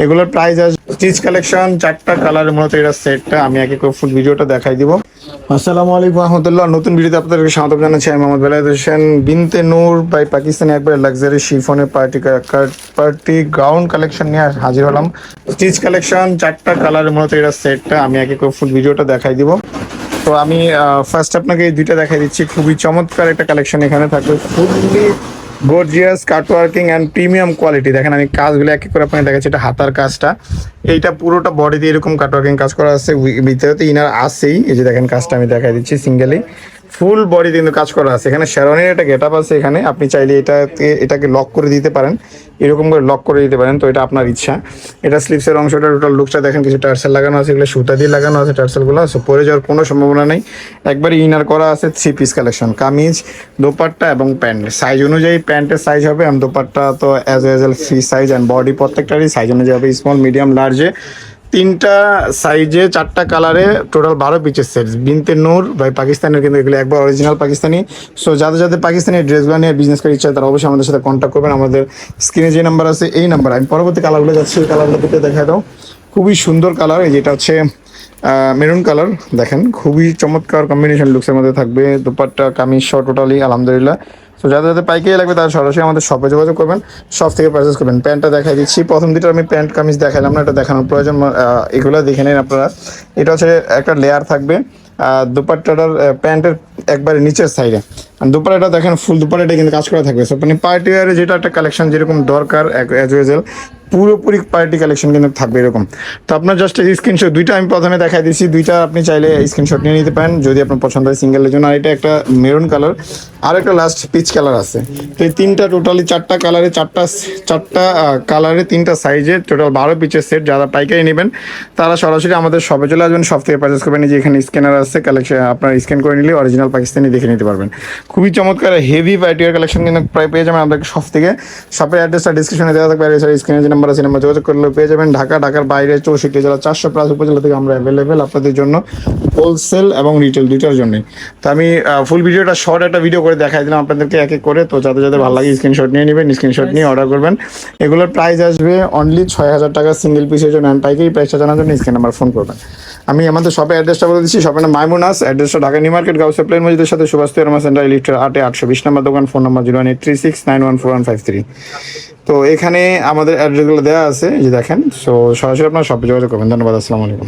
এগুলোর প্রাইস আসবে stitch collection 4টা কালারের মূলত এটা সেটটা আমি একে করে ফুল ভিডিওটা দেখাই দিব। আসসালামু আলাইকুম রহমতুল্লাহ। নতুন ভিডিওতে আপনাদেরকে স্বাগত জানাচ্ছি। আমি মোহাম্মদ বেলায়েত হোসেন বিনতে নূর বাই পাকিস্তানি একবারে লাক্সারি শিফনের পার্টি গাউন কালেকশন নিয়ে হাজির হলাম। স্টিচ কালেকশন 4টা কালারের মূলত এটা সেটটা আমি একে করে ফুল ভিডিওটা দেখাই দিব। তো আমি ফার্স্ট আপনাকে এই দুইটা দেখাই দিচ্ছি। খুবই চমৎকার একটা কালেকশন এখানে থাকবে, fully gorgeous cutworking and premium quality. দেখেন আমি কাজগুলো এক এক করে আপনাকে দেখাচ্ছি। এটা হাতার কাজটা, এইটা পুরোটা বডিতে এরকম কাটওয়ার্কিং কাজ করা আছে, ভিতরে তো ইনার আছেই। এই যে দেখেন কাজটা আমি দেখাই দিচ্ছি, সিঙ্গেলি ফুল বডি কিন্তু কাজ করা আছে। এখানে শেরওয়ানির একটা গেট আপ আছে, এখানে আপনি চাইলে এটাকে লক করে দিতে পারেন, এরকম করে লক করে দিতে পারেন, তো এটা আপনার ইচ্ছা। এটা স্লিপসের অংশটা টোটাল লুকসটা দেখেন, কিছু টার্সেল লাগানো আছে, এগুলো সুতা দিয়ে লাগানো আছে টার্সেলগুলো, সো পরে যাওয়ার কোনো সম্ভাবনা নেই। একবারে ইনার করা আছে, 3 পিস কালেকশন, কামিজ, দোপাট্টা এবং প্যান্ট। সাইজ অনুযায়ী প্যান্টের সাইজ হবে, আর দোপাট্টা তো as well free size, and body প্রত্যেকটারই সাইজ অনুযায়ী হবে স্মল, মিডিয়াম, লার্জে 3টা সাইজে 4টা কালারে টোটাল 12 পিসের সেট। বিনতে নূর বাই পাকিস্তানের, কিন্তু এগুলো একবার অরিজিনাল পাকিস্তানি। সো যাদের যাদের পাকিস্তানি ড্রেসগুলো নিয়ে বিজনেস করার ইচ্ছা, তারা অবশ্যই আমাদের সাথে কন্ট্যাক্ট করবেন। আমাদের স্ক্রিনে যে নাম্বার আছে এই নাম্বার। আমি পরবর্তী কালারগুলো যাচ্ছি, এই কালারগুলো দিতে দেখা দাও। খুবই সুন্দর কালার, এই যেটা হচ্ছে মেরুন কালার। দেখেন খুবই চমৎকার কম্বিনেশন লুকসের মধ্যে থাকবে। দুপাট্টা কামিজ সহ টোটালি আলহামদুলিল্লাহ। সো যাদের যাদের পাইকারি লাগবে তারা সরাসরি আমাদের শপে যোগাযোগ করবেন, শপ থেকে পারচেস করবেন। প্যান্টটা দেখাই দিচ্ছি। প্রথম দুটো আমি প্যান্ট কামিজ দেখালাম না, এটা দেখানোর প্রয়োজন, এগুলো দেখে নিন আপনারা। এটা হচ্ছে একটা লেয়ার থাকবে দুপাট্টাটার, প্যান্টের একবারে নিচের সাইডে। আর দুপাট্টাটা দেখেন ফুল দুপাট্টাটা কিন্তু কাজ করা থাকবে। সো আপনি পার্টি ওয়ারে যেটা একটা কালেকশন যেরকম দরকার অ্যাজ ইউজুয়াল পুরোপুরি পার্টি কালেকশন কিন্তু থাকবে এরকম। তো আপনার জাস্ট স্ক্রিনশট দুইটা আমি প্রথমে দেখাই দিচ্ছি, দুইটা আপনি চাইলে স্ক্রিনশট নিয়ে নিতে পারেন যদি আপনার পছন্দ হয় সিঙ্গেলের জন্য। আর এটা একটা মেরুন কালার, আর একটা লাস্ট পিচ কালার আছে। তো এই 3টা টোটালি 4টা কালারে, চারটা কালারে 3টা সাইজে টোটাল 12 পিচের সেট। যারা পাইকারি নেবেন তারা সরাসরি আমাদের শপে চলে আসবেন, শপ থেকে পারচেস করবেন। যে এখানে স্ক্যানার আছে, কালেকশন আপনার স্ক্যান করে নিলে অরিজিনাল পাকিস্তানি দেখে নিতে পারবেন। খুবই চমৎকার হেভি পার্টিওয়ার কালেকশন কিন্তু প্রায় পেয়ে যাবেন আমাদের শপ থেকে। শপের অ্যাড্রেসটা ডিসক্রিপশনে দেওয়া থাকবে, আর এছাড়া স্ক্রিনে যে নাম্বার আছে নাম্বার যোগাযোগ করলে পেয়ে যাবেন। ঢাকার বাইরে 64 জেলা 400+ উপজেলা থেকে আমরা অ্যাভেলেবেল আপনাদের জন্য, হোলসেল এবং রিটেল দুইটার জন্যই। তো আমি ফুল ভিডিওটা শর্ট একটা ভিডিও করে দেখাই দিলাম আপনাদেরকে এক এক করে। তো যাদের যাদের ভালো লাগে স্ক্রিনশট নিয়ে নেবেন, স্ক্রিনশট নিয়ে অর্ডার করবেন। এগুলোর প্রাইস আসবে অনলি 6000 টাকা সিঙ্গেল পিসের জন্য। অ্যান্ড পাইকারি প্রাইসটা জানার জন্য স্ক্রিন নাম্বার ফোন করবেন। আমি আমাদের শপের অ্যাড্রেসটা বলে দিচ্ছি। শপের নাম মাইমুনাস, অ্যাড্রেসটা ঢাকা নিউ মার্কেট, গাউসিয়া প্লেন মসজিদের সাথে সুভাষ তেরমা সেন্টার, লিফটের 820 নম্বর দোকান। Phone number 01836914153। তো এখানে আমাদের অ্যাড্রেসগুলো দেওয়া আছে, এই যে দেখেন। সো সরাসরি আপনার শপে যোগাযোগ করবেন। ধন্যবাদ, আসসালামু আলাইকুম।